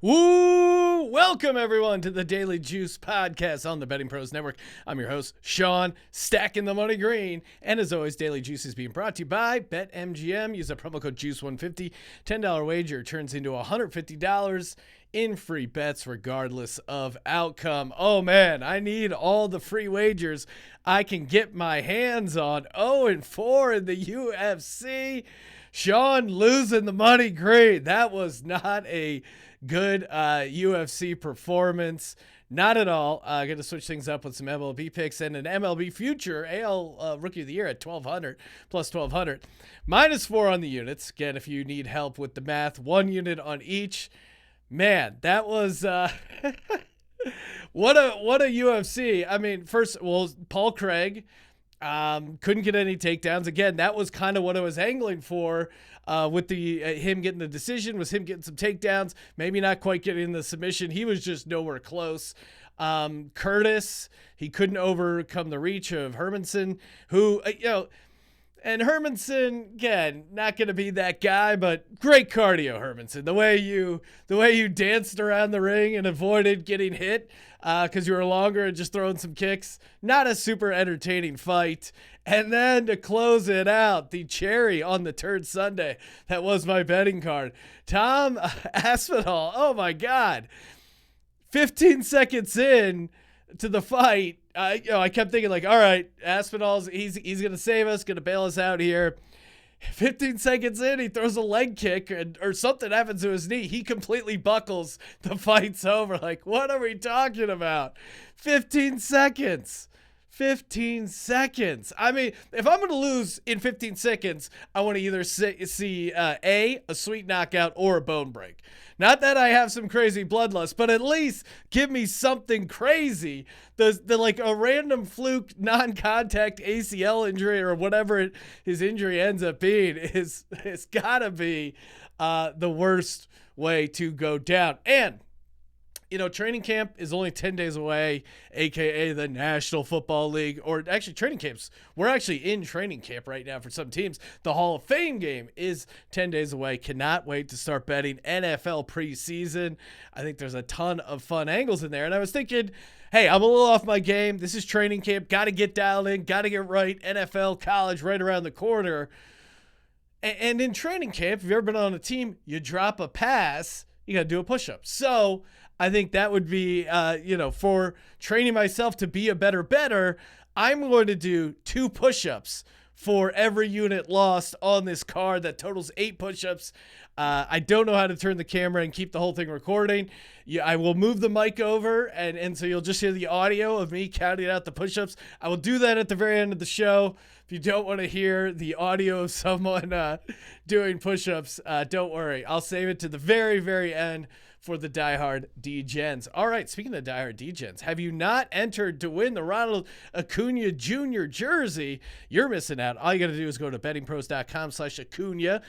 Woo! Welcome everyone to the Daily Juice podcast on the Betting Pros Network. I'm your host, Sean, stacking the money green. And as always, Daily Juice is being brought to you by BetMGM. Use the promo code JUICE150. $10 wager turns into $150 in free bets regardless of outcome. Oh man, I need all the free wagers I can get my hands on. 0-4 in the UFC. Sean losing the money green. That was not a good UFC performance. Not at all. Going to switch things up with some MLB picks and an MLB future AL Rookie of the Year at 1,200 plus 1,200. -4 on the units. Again, if you need help with the math, 1 unit on each. Man, that was what a UFC. I mean, first, well, Paul Craig couldn't get any takedowns. Again, that was kind of what I was angling for with the him getting the decision, was him getting some takedowns, maybe not quite getting the submission. He was just nowhere close. Curtis, he couldn't overcome the reach of Hermanson, who, and Hermanson, again, not going to be that guy, but great cardio, Hermanson. The way you danced around the ring and avoided getting hit because you were longer and just throwing some kicks. Not a super entertaining fight. And then to close it out, the cherry on the turd sundae, that was my betting card. Tom Aspinall, oh my God. 15 seconds in to the fight, I kept thinking like, all right, Aspinall's he's gonna save us, gonna bail us out here. 15 seconds in, he throws a leg kick or something happens to his knee. He completely buckles. The fight's over. Like, what are we talking about? 15 seconds. 15 seconds. I mean, if I'm going to lose in 15 seconds, I want to either see a sweet knockout or a bone break. Not that I have some crazy bloodlust, but at least give me something crazy. The like a random fluke non-contact ACL injury or whatever his injury ends up being is gotta be the worst way to go down. And training camp is only 10 days away, aka the National Football League, or actually training camps. We're actually in training camp right now for some teams. The Hall of Fame game is 10 days away. Cannot wait to start betting NFL preseason. I think there's a ton of fun angles in there. And I was thinking, hey, I'm a little off my game. This is training camp. Got to get dialed in. Got to get right. NFL, college, right around the corner. And in training camp, if you've ever been on a team, you drop a pass, you got to do a push-up. So I think that would be, for training myself to be a better bettor, I'm going to do 2 push-ups for every unit lost on this card. That totals 8 push-ups. I don't know how to turn the camera and keep the whole thing recording. I will move the mic over, and so you'll just hear the audio of me counting out the push-ups. I will do that at the very end of the show. If you don't want to hear the audio of someone doing push-ups, don't worry. I'll save it to the very, very end for the diehard D-Gens. All right, speaking of diehard D-Gens, have you not entered to win the Ronald Acuna Jr. jersey? You're missing out. All you got to do is go to bettingpros.com/Acuna.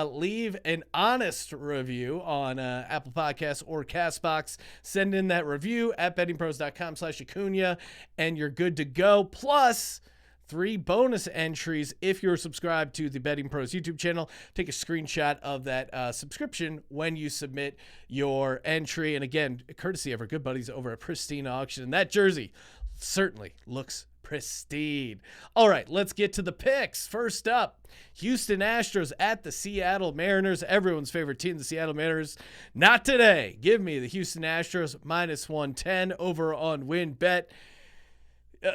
Leave an honest review on Apple Podcasts or CastBox. Send in that review at bettingpros.com/Acuna, and you're good to go. Plus 3 bonus entries if you're subscribed to the Betting Pros YouTube channel. Take a screenshot of that subscription when you submit your entry. And again, courtesy of our good buddies over at Pristine Auction. And that jersey certainly looks pristine. All right, let's get to the picks. First up, Houston Astros at the Seattle Mariners. Everyone's favorite team, the Seattle Mariners. Not today. Give me the Houston Astros -110 over on WinBet.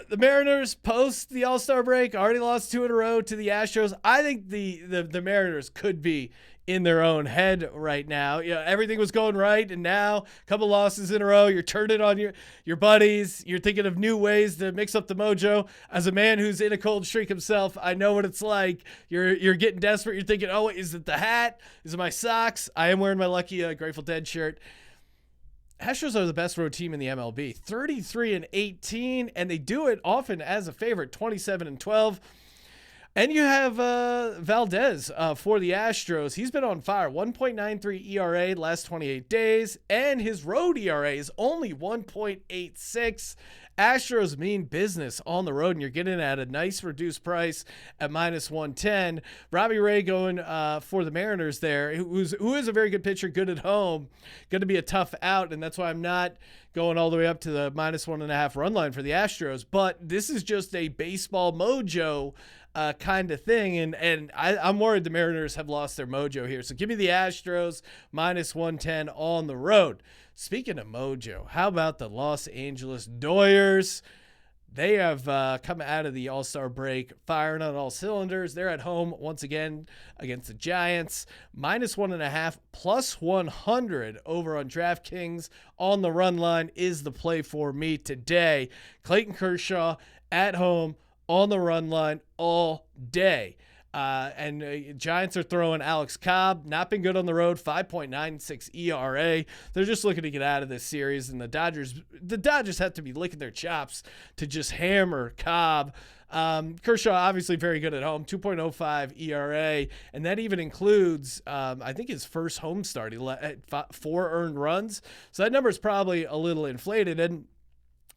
The Mariners post the All-Star break already lost 2 in a row to the Astros. I think the Mariners could be in their own head right now. Everything was going right, and now a couple losses in a row. You're turning on your buddies. You're thinking of new ways to mix up the mojo. As a man who's in a cold streak himself, I know what it's like. You're getting desperate. You're thinking, oh, is it the hat? Is it my socks? I am wearing my lucky Grateful Dead shirt. Astros are the best road team in the MLB, 33-18, and they do it often as a favorite, 27-12. And you have Valdez for the Astros. He's been on fire. 1.93 ERA last 28 days, and his road ERA is only 1.86. Astros mean business on the road, and you're getting at a nice reduced price at -110. Robbie Ray going for the Mariners there, who is a very good pitcher, good at home. Going to be a tough out, and that's why I'm not going all the way up to the -1.5 run line for the Astros. But this is just a baseball mojo kind of thing, and I'm worried the Mariners have lost their mojo here. So give me the Astros -110 on the road. Speaking of mojo, how about the Los Angeles Doyers? They have come out of the All-Star break firing on all cylinders. They're at home once again against the Giants. -1.5 +100 over on DraftKings on the run line is the play for me today. Clayton Kershaw at home on the run line all day. Giants are throwing Alex Cobb. Not been good on the road. 5.96 ERA. They're just looking to get out of this series, and the Dodgers have to be licking their chops to just hammer Cobb. Kershaw obviously very good at home. 2.05 ERA, and that even includes I think his first home start. He let 4 earned runs, so that number is probably a little inflated. And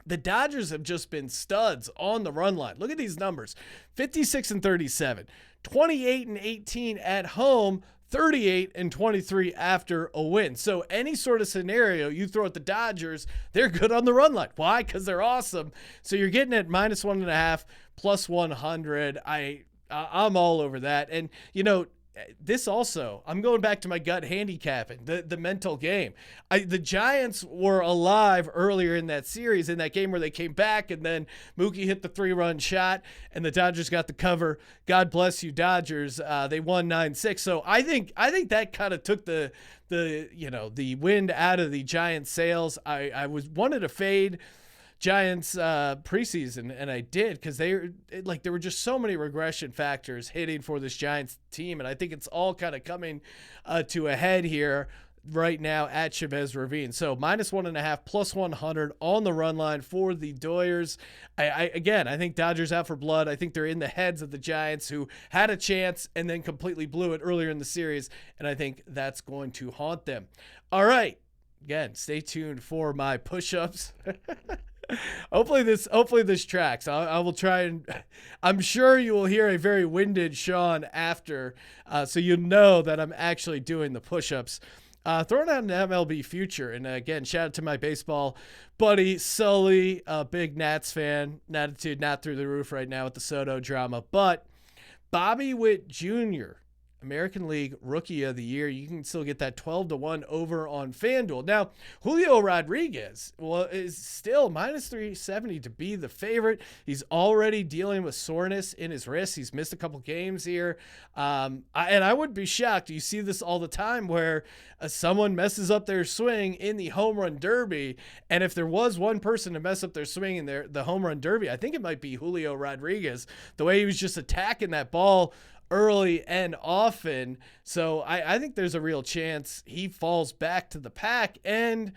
the Dodgers have just been studs on the run line. Look at these numbers: 56-37, 28-18 at home, 38-23 after a win. So any sort of scenario you throw at the Dodgers, they're good on the run line. Why? Because they're awesome. So you're getting at -1.5 +100. I'm all over that. And this also, I'm going back to my gut handicapping, the mental game. The Giants were alive earlier in that series, in that game where they came back, and then Mookie hit the 3-run shot, and the Dodgers got the cover. God bless you, Dodgers. They won 9-6. So I think that kind of took the wind out of the Giants' sails. I wanted to fade Giants preseason, and I did, because there were just so many regression factors hitting for this Giants team, and I think it's all kind of coming to a head here right now at Chavez Ravine. So -1.5 +100 on the run line for the Doyers. I think Dodgers out for blood. I think they're in the heads of the Giants, who had a chance and then completely blew it earlier in the series, and I think that's going to haunt them. All right, again, stay tuned for my push-ups. Hopefully this tracks. I will try, and I'm sure you will hear a very winded Sean after, so you know that I'm actually doing the push-ups. Throwing out an MLB future, and again, shout out to my baseball buddy Sully, a big Nats fan. Attitude not through the roof right now with the Soto drama, but Bobby Witt Jr., American League Rookie of the Year. You can still get that 12-1 over on FanDuel. Now, Julio Rodriguez is still -370 to be the favorite. He's already dealing with soreness in his wrist. He's missed a couple games here. And I wouldn't be shocked. You see this all the time where someone messes up their swing in the home run derby. And if there was one person to mess up their swing in the home run derby, I think it might be Julio Rodriguez. The way he was just attacking that ball early and often. So I think there's a real chance he falls back to the pack. And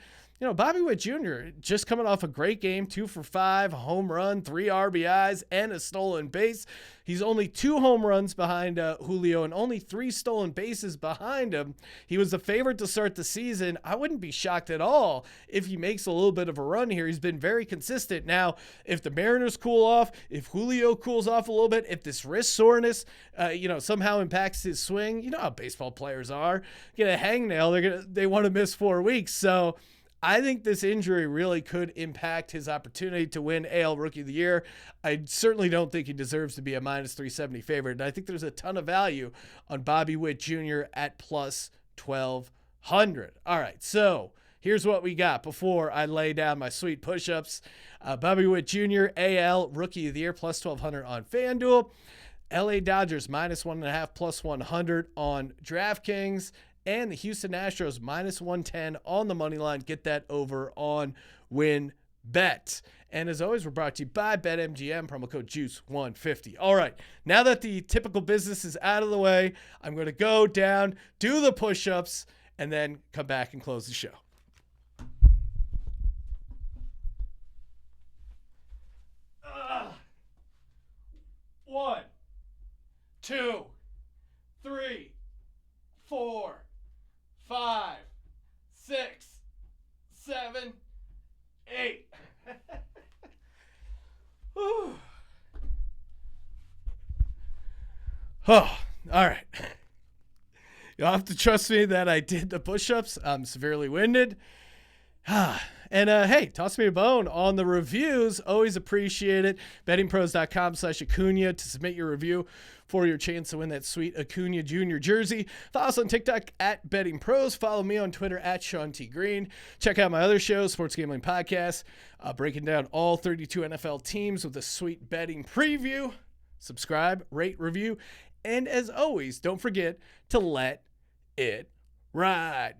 Bobby Witt Jr. just coming off a great game, 2 for 5, a home run, 3 RBIs, and a stolen base. He's only 2 home runs behind Julio and only 3 stolen bases behind him. He was the favorite to start the season. I wouldn't be shocked at all if he makes a little bit of a run here. He's been very consistent. Now, if the Mariners cool off, if Julio cools off a little bit, if this wrist soreness, somehow impacts his swing, you know how baseball players are. Get a hangnail, they want to miss 4 weeks. So I think this injury really could impact his opportunity to win AL Rookie of the Year. I certainly don't think he deserves to be a -370 favorite. And I think there's a ton of value on Bobby Witt Jr. at +1200. All right, so here's what we got before I lay down my sweet push-ups. Bobby Witt Jr., AL Rookie of the Year, +1200 on FanDuel. LA Dodgers, -1.5 +100 on DraftKings. And the Houston Astros, -110 on the money line. Get that over on WinBet. And as always, we're brought to you by BetMGM, promo code JUICE150. All right, now that the typical business is out of the way, I'm going to go down, do the push-ups, and then come back and close the show. One, Oh, all right. You'll have to trust me that I did the push-ups. I'm severely winded. And hey, toss me a bone on the reviews. Always appreciate it. Bettingpros.com/Acuna to submit your review for your chance to win that sweet Acuna Jr. jersey. Follow us on TikTok at Betting Pros. Follow me on Twitter at Sean T. Green. Check out my other show, Sports Gambling Podcast, breaking down all 32 NFL teams with a sweet betting preview. Subscribe, rate, review, and as always, don't forget to let it ride.